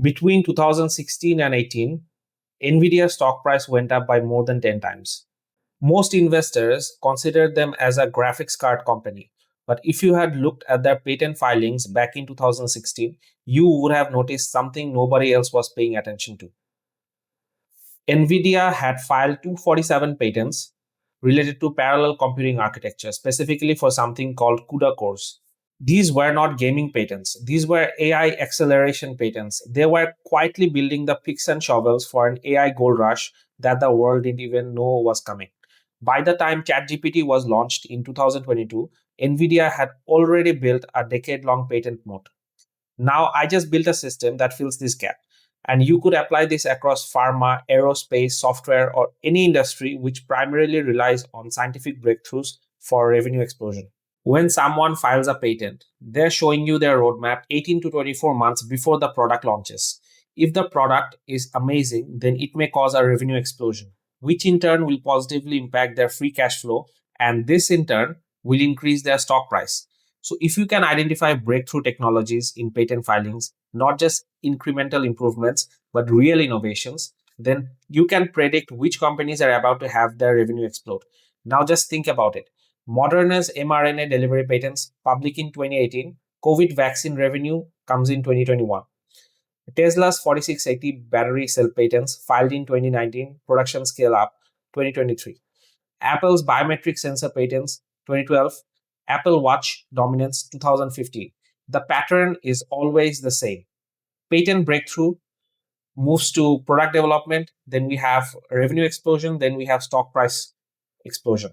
Between 2016 and 18, Nvidia stock price went up by more than 10 times. Most investors considered them as a graphics card company. But if you had looked at their patent filings back in 2016, you would have noticed something nobody else was paying attention to. Nvidia had filed 247 patents related to parallel computing architecture, specifically for something called CUDA cores. These were not gaming patents. These were AI acceleration patents. They were quietly building the picks and shovels for an AI gold rush that the world didn't even know was coming. By the time ChatGPT was launched in 2022, Nvidia had already built a decade-long patent moat. Now I just built a system that fills this gap. And you could apply this across pharma, aerospace, software, or any industry which primarily relies on scientific breakthroughs for revenue explosion. When someone files a patent, they're showing you their roadmap 18 to 24 months before the product launches. If the product is amazing, then it may cause a revenue explosion, which in turn will positively impact their free cash flow, and this in turn will increase their stock price. So, if you can identify breakthrough technologies in patent filings, not just incremental improvements, but real innovations, then you can predict which companies are about to have their revenue explode. Now, just think about it. Moderna's mRNA delivery patents public in 2018, COVID vaccine revenue comes in 2021. Tesla's 4680 battery cell patents filed in 2019, production scale up 2023. Apple's biometric sensor patents 2012, Apple Watch dominance 2015. The pattern is always the same. Patent breakthrough moves to product development, then we have revenue explosion, then we have stock price explosion.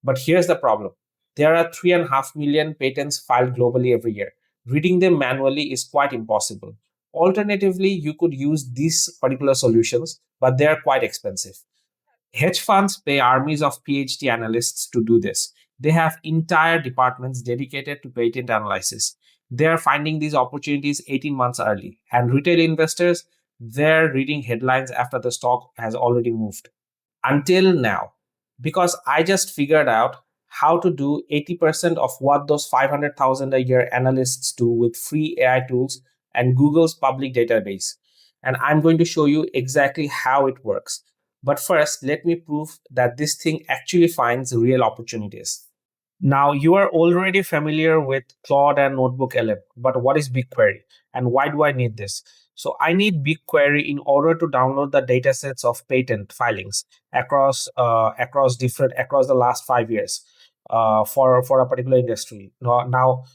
But here's the problem. There are 3.5 million patents filed globally every year. Reading them manually is quite impossible. Alternatively, you could use these particular solutions, but they are quite expensive. Hedge funds pay armies of PhD analysts to do this. They have entire departments dedicated to patent analysis. They are finding these opportunities 18 months early. And retail investors, they're reading headlines after the stock has already moved. Until now, because I just figured out how to do 80% of what those 500,000 a year analysts do with free AI tools and Google's public database. And I'm going to show you exactly how it works. But first, let me prove that this thing actually finds real opportunities. Now, you are already familiar with Claude and NotebookLM, but what is BigQuery and why do I need this? So I need BigQuery in order to download the datasets of patent filings across the last 5 years for a particular industry. Now,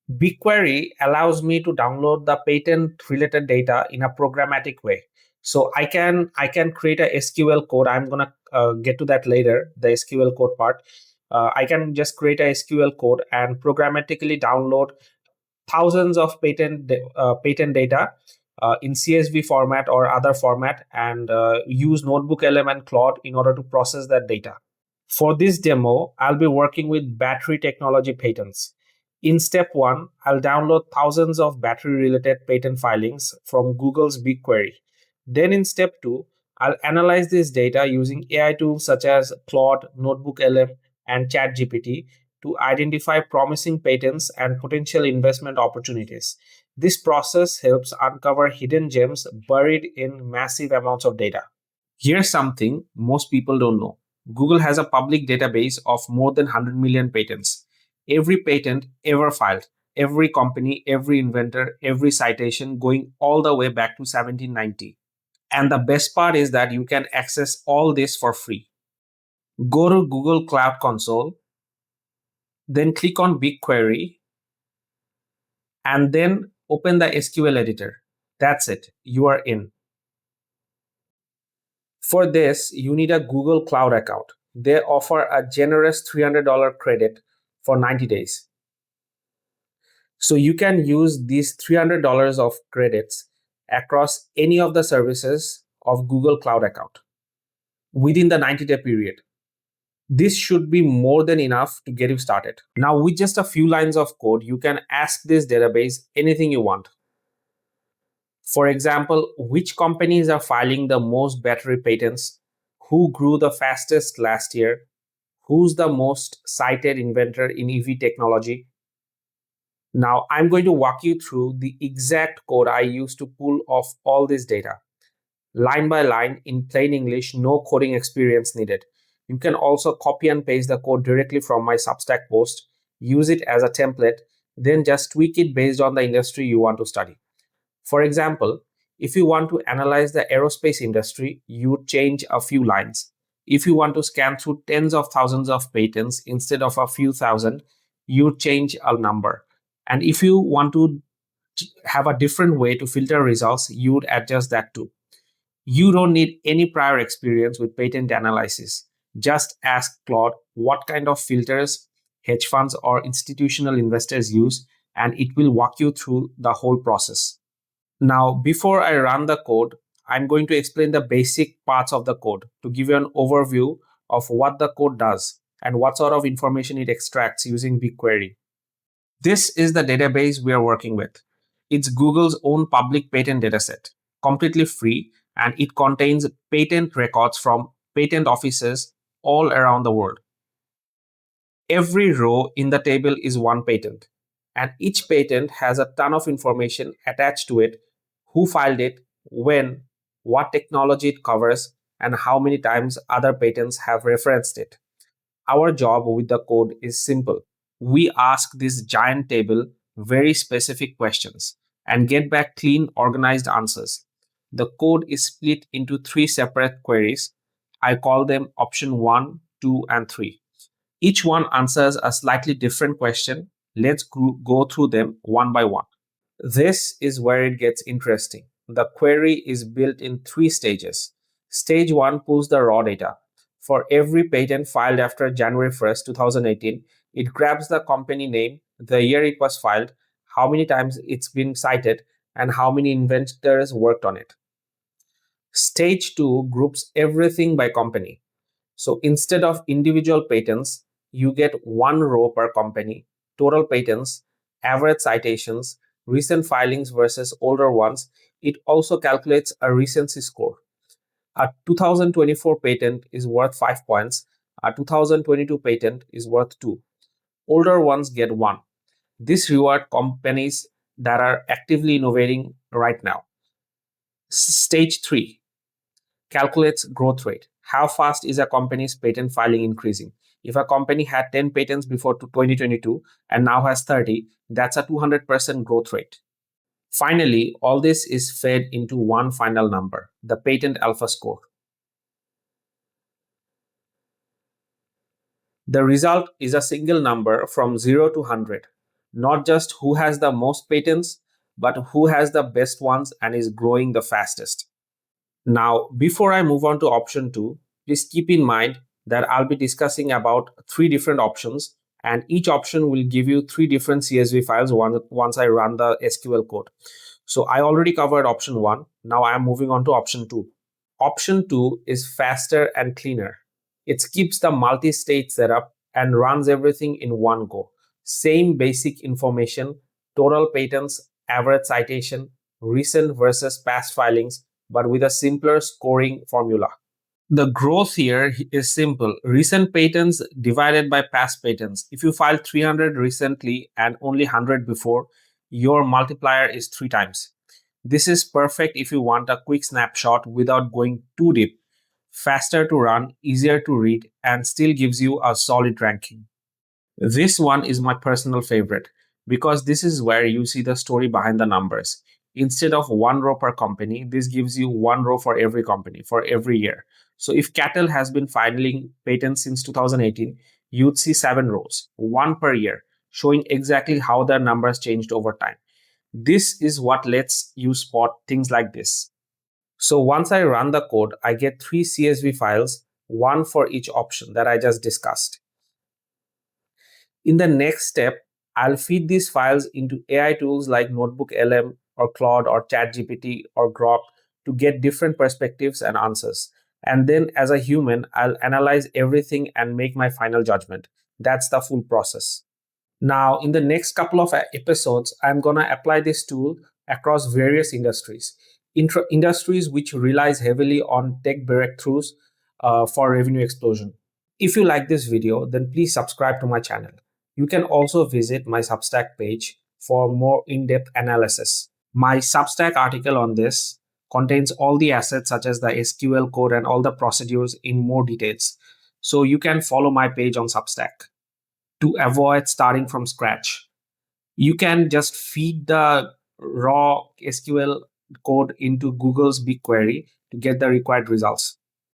BigQuery allows me to download the patent related data in a programmatic way. So I can create a SQL code. I'm gonna get to that later, the SQL code part. I can just create a SQL code and programmatically download thousands of patent data in CSV format or other format and use NotebookLM and Claude in order to process that data. For this demo, I'll be working with battery technology patents. In step 1, I'll download thousands of battery-related patent filings from Google's BigQuery. Then in step 2, I'll analyze this data using AI tools such as Claude, NotebookLM, and ChatGPT to identify promising patents and potential investment opportunities. This process helps uncover hidden gems buried in massive amounts of data. Here's something most people don't know. Google has a public database of more than 100 million patents. Every patent ever filed, every company, every inventor, every citation going all the way back to 1790. And the best part is that you can access all this for free. Go to Google Cloud Console, then click on BigQuery, and then open the SQL editor. That's it, you are in. For this, you need a Google Cloud account. They offer a generous $300 credit for 90 days. So you can use these $300 of credits across any of the services of Google Cloud account within the 90-day period. This should be more than enough to get you started. Now, with just a few lines of code, you can ask this database anything you want. For example, which companies are filing the most battery patents? Who grew the fastest last year? Who's the most cited inventor in EV technology? Now, I'm going to walk you through the exact code I used to pull off all this data. Line by line in plain English, no coding experience needed. You can also copy and paste the code directly from my Substack post, use it as a template, then just tweak it based on the industry you want to study. For example, if you want to analyze the aerospace industry, you change a few lines. If you want to scan through tens of thousands of patents instead of a few thousand, you change a number. And if you want to have a different way to filter results, you'd adjust that too. You don't need any prior experience with patent analysis. Just ask Claude what kind of filters hedge funds or institutional investors use, and it will walk you through the whole process. Now, before I run the code, I'm going to explain the basic parts of the code to give you an overview of what the code does and what sort of information it extracts using BigQuery. This is the database we are working with. It's Google's own public patent dataset, completely free, and it contains patent records from patent offices all around the world. Every row in the table is one patent, and each patent has a ton of information attached to it: who filed it, when, what technology it covers, and how many times other patents have referenced it. Our job with the code is simple. We ask this giant table very specific questions and get back clean, organized answers. The code is split into three separate queries. I call them option 1, 2, and 3. Each one answers a slightly different question. Let's go through them one by one. This is where it gets interesting. The query is built in three stages. Stage 1 pulls the raw data. For every patent filed after January 1st, 2018, it grabs the company name, the year it was filed, how many times it's been cited, and how many inventors worked on it. Stage 2 groups everything by company. So instead of individual patents, you get one row per company: total patents, average citations, recent filings versus older ones. It also calculates a recency score. A 2024 patent is worth 5 points. A 2022 patent is worth 2. Older ones get 1. This reward companies that are actively innovating right now. Stage 3 calculates growth rate. How fast is a company's patent filing increasing? If a company had 10 patents before 2022 and now has 30, that's a 200% growth rate. Finally, all this is fed into one final number, the patent alpha score. The result is a single number from 0 to 100, not just who has the most patents, but who has the best ones and is growing the fastest. Now, before I move on to option 2, please keep in mind that I'll be discussing about 3 different options, and each option will give you 3 different CSV files once I run the SQL code. So I already covered option 1. Now I am moving on to option 2. Option 2 is faster and cleaner. It skips the multi-stage setup and runs everything in one go. Same basic information: total patents, average citation, recent versus past filings, but with a simpler scoring formula. The growth here is simple: recent patents divided by past patents. If you filed 300 recently and only 100 before, your multiplier is 3 times. This is perfect if you want a quick snapshot without going too deep. Faster to run, easier to read, and still gives you a solid ranking. This one is my personal favorite because this is where you see the story behind the numbers. Instead of one row per company, this gives you one row for every company for every year. So if Cattle has been filing patents since 2018, you'd see 7 rows, one per year, showing exactly how their numbers changed over time. This is what lets you spot things like this. So once I run the code, I get 3 CSV files, one for each option that I just discussed. In the next step, I'll feed these files into AI tools like NotebookLM or Claude or ChatGPT or Grok to get different perspectives and answers. And then as a human, I'll analyze everything and make my final judgment. That's the full process. Now, in the next couple of episodes, I'm going to apply this tool across various industries. Industries which relies heavily on tech breakthroughs for revenue explosion. If you like this video, then please subscribe to my channel. You can also visit my Substack page for more in-depth analysis. My Substack article on this contains all the assets such as the SQL code and all the procedures in more details. So you can follow my page on Substack to avoid starting from scratch. You can just feed the raw SQL code into Google's BigQuery to get the required results.